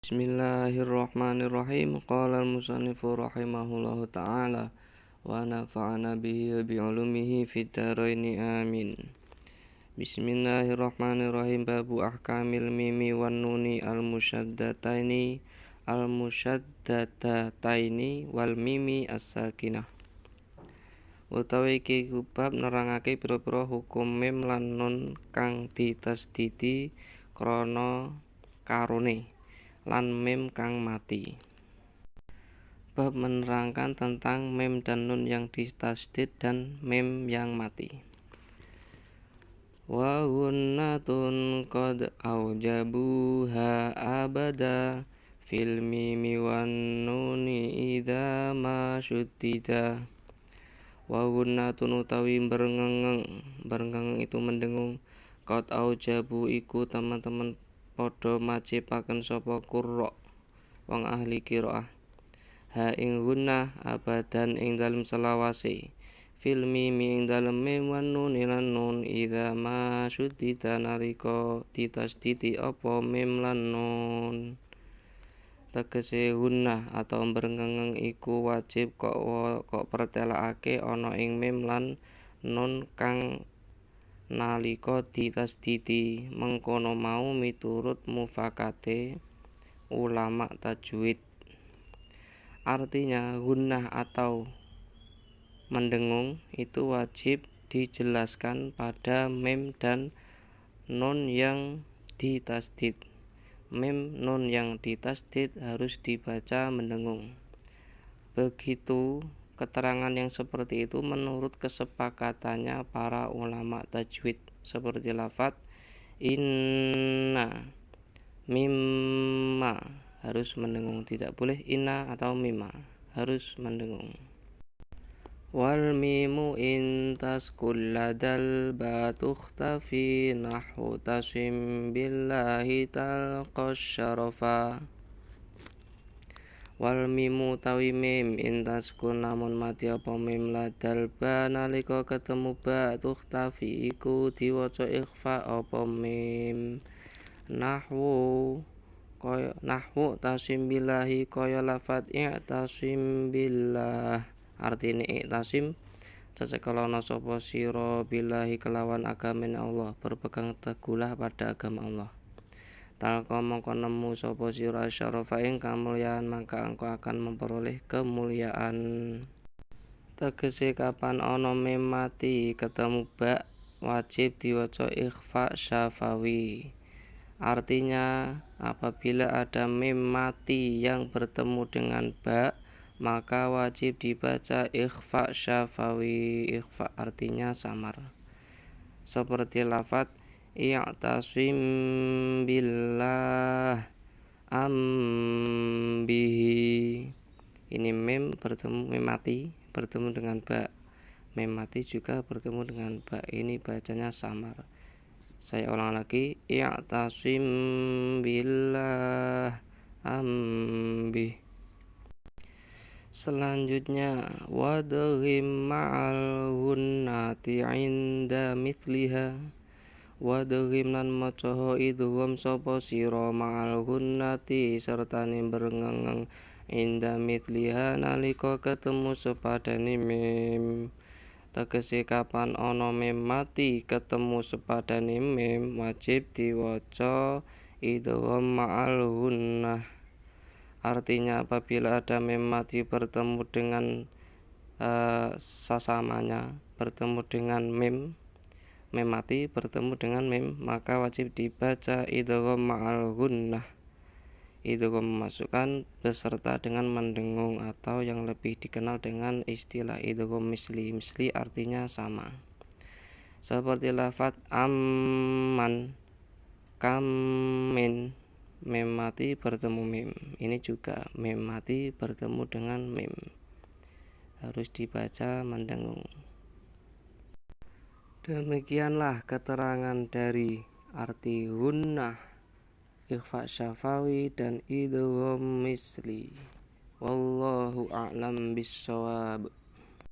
Bismillahirrahmanirrahim. Qala al-musannifu rahimahullahu ta'ala wa nafa'ana bihi wa bi'ulumihi fid dharaini amin. Bismillahirrahmanirrahim. Babu ahkamil mimi wan nuni al-musyaddataini wal mimi as-sakinah. Utawi iki bab nerangake pira-pira hukum mim lan nun kang ditasdidi krana karone lan mim kang mati. Bab menerangkan tentang mim dan nun yang ditasdid dan mim yang mati. Wa gunnatun qad aujabuha abada fil mimi wan nuni idza ma syuddida. Wa gunnatun utawi berengeng itu mendengung, qad aujabu iku teman-teman padha majibaken sapa qurra wong ahli qiraah ha ing gunnah abadan ing dalem selawase fil mimi ing dalem mim wan nun lan nun idza ma syuddida nalika ditasdidi apa mim lan nun. Tegese gunnah atau berengeng iku wajib kok pertelakake ana ing mim lan nun kang nalika ditasdidi mengkono mau miturut mufakate ulama tajwid. Artinya gunnah atau mendengung itu wajib dijelaskan pada mim dan nun yang ditasdid. Mim nun yang ditasdid harus dibaca mendengung. Begitu keterangan yang seperti itu menurut kesepakatannya para ulama tajwid, seperti lafadz inna, mimma harus mendengung, tidak boleh inna atau mimma, harus mendengung. Wal mimu in taskul ladal ba tukhtafi nahwu tasim billahi talqas syarafa. Wal mimu tawi mim intaskun namun mati apa mim ladal ba nalika ketemu ba tukhtafi iku diwaca ikhfa apa mim. Nahwu tasim billahi kaya lafadz i'tasim billah. Artine i'tasim cecekelana sapa sira billahi kelawan agaman Allah, berpegang teguhlah pada agama Allah. Talqa mongko nemu sapa sira syarafa ing kemuliaan, maka engkau akan memperoleh kemuliaan. Tegese kapan ana mim mati ketemu ba wajib diwaca ikhfa syafawi. Artinya apabila ada mim mati yang bertemu dengan ba maka wajib dibaca ikhfa syafawi. Ikhfa artinya samar, seperti lafadz i'tasim billah ambihi. Ini mim mati bertemu dengan ba. Mim mati juga bertemu dengan ba. Ini bacanya samar. Saya ulang lagi, i'tasim billah ambih. Selanjutnya wadghim ma'al gunnati 'inda mithliha. Wadghim lan maca idgham sapa sira ma'al gunnati sertane berengeng inda mithliha nalika ketemu sepadane mim. Tegese kapan ana mim mati ketemu sepadane mim wajib diwaca idgham ma'al gunnah. Artinya apabila ada mim mati bertemu dengan sasamanya, bertemu dengan mim mati bertemu dengan mim, maka wajib dibaca idgham ma'al gunnah. Idgham memasukkan beserta dengan mendengung atau yang lebih dikenal dengan istilah idgham misli. Misli artinya sama, seperti lafadz amman, kamin, mim mati bertemu mim. Ini juga mim mati bertemu dengan mim, harus dibaca mendengung. Demikianlah keterangan dari arti gunnah, ikhfa syafawi dan idgham misli. Wallahu a'lam bissawab.